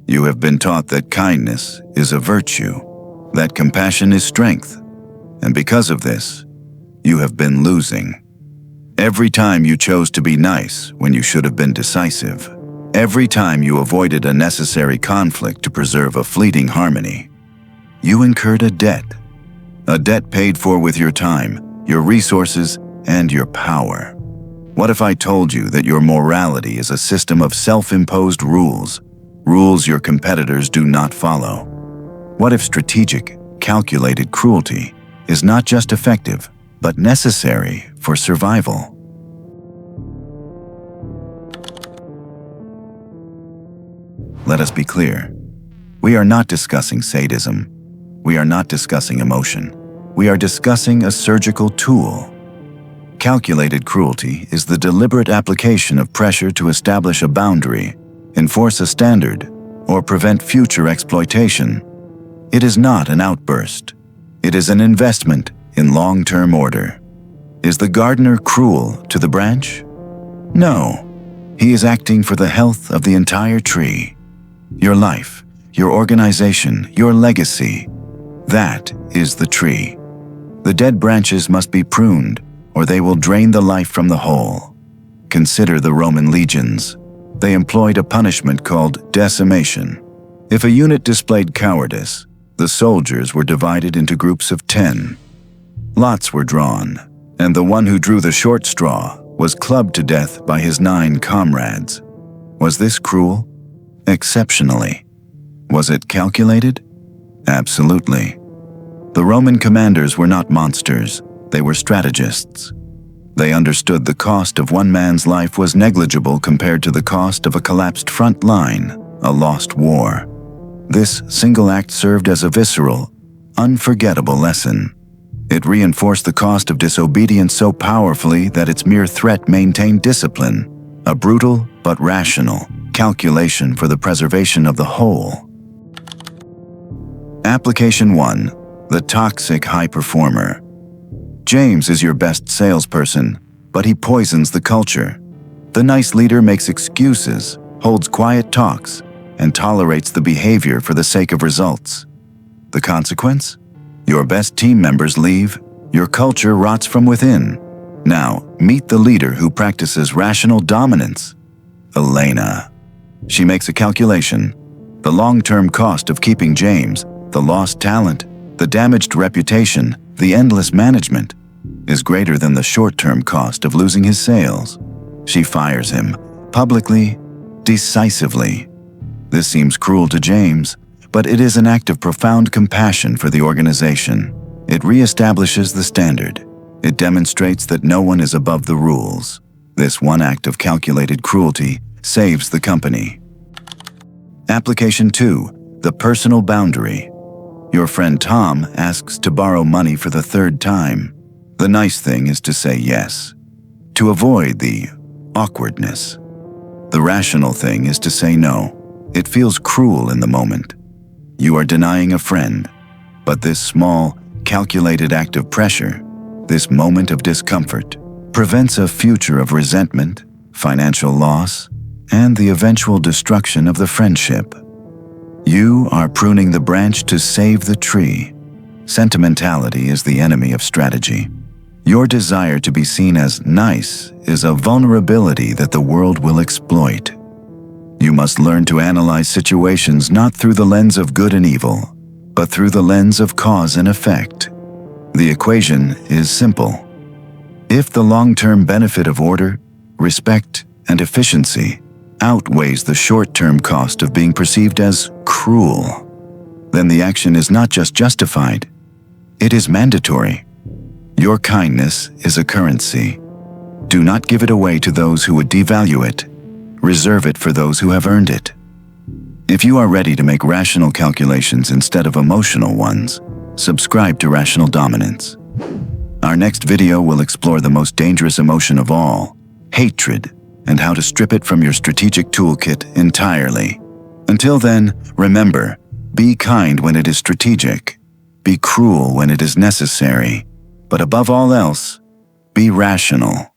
You have been taught that kindness is a virtue, that compassion is strength, and because of this, you have been losing. Every time you chose to be nice when you should have been decisive, every time you avoided a necessary conflict to preserve a fleeting harmony, you incurred a debt paid for with your time, your resources, and your power. What if I told you that your morality is a system of self-imposed rules your competitors do not follow? What if strategic, calculated cruelty is not just effective, but necessary for survival? Let us be clear. We are not discussing sadism. We are not discussing emotion. We are discussing a surgical tool. Calculated cruelty is the deliberate application of pressure to establish a boundary, enforce a standard, or prevent future exploitation. It is not an outburst. It is an investment in long-term order. Is the gardener cruel to the branch? No. He is acting for the health of the entire tree. Your life, your organization, your legacy. That is the tree. The dead branches must be pruned, or they will drain the life from the whole. Consider the Roman legions. They employed a punishment called decimation. If a unit displayed cowardice, the soldiers were divided into groups of 10. Lots were drawn, and the one who drew the short straw was clubbed to death by his 9 comrades. Was this cruel? Exceptionally. Was it calculated? Absolutely. The Roman commanders were not monsters. They were strategists. They understood the cost of one man's life was negligible compared to the cost of a collapsed front line, a lost war. This single act served as a visceral, unforgettable lesson. It reinforced the cost of disobedience so powerfully that its mere threat maintained discipline, a brutal but rational calculation for the preservation of the whole. Application 1. The toxic high performer. James is your best salesperson, but he poisons the culture. The nice leader makes excuses, holds quiet talks, and tolerates the behavior for the sake of results. The consequence? Your best team members leave, your culture rots from within. Now, meet the leader who practices rational dominance. Elena. She makes a calculation. The long-term cost of keeping James, the lost talent, the damaged reputation, the endless management, is greater than the short-term cost of losing his sales. She fires him, publicly, decisively. This seems cruel to James, but it is an act of profound compassion for the organization. It reestablishes the standard. It demonstrates that no one is above the rules. This one act of calculated cruelty saves the company. Application 2. The personal boundary. Your friend Tom asks to borrow money for the 3rd time. The nice thing is to say yes, to avoid the awkwardness. The rational thing is to say no. It feels cruel in the moment. You are denying a friend, but this small, calculated act of pressure, this moment of discomfort, prevents a future of resentment, financial loss, and the eventual destruction of the friendship. You are pruning the branch to save the tree. Sentimentality is the enemy of strategy. Your desire to be seen as nice is a vulnerability that the world will exploit. You must learn to analyze situations not through the lens of good and evil, but through the lens of cause and effect. The equation is simple. If the long-term benefit of order, respect, and efficiency outweighs the short-term cost of being perceived as cruel, then the action is not just justified, it is mandatory. Your kindness is a currency. Do not give it away to those who would devalue it. Reserve it for those who have earned it. If you are ready to make rational calculations instead of emotional ones, subscribe to Rational Dominance. Our next video will explore the most dangerous emotion of all, hatred, and how to strip it from your strategic toolkit entirely. Until then, remember, be kind when it is strategic, be cruel when it is necessary, but above all else, be rational.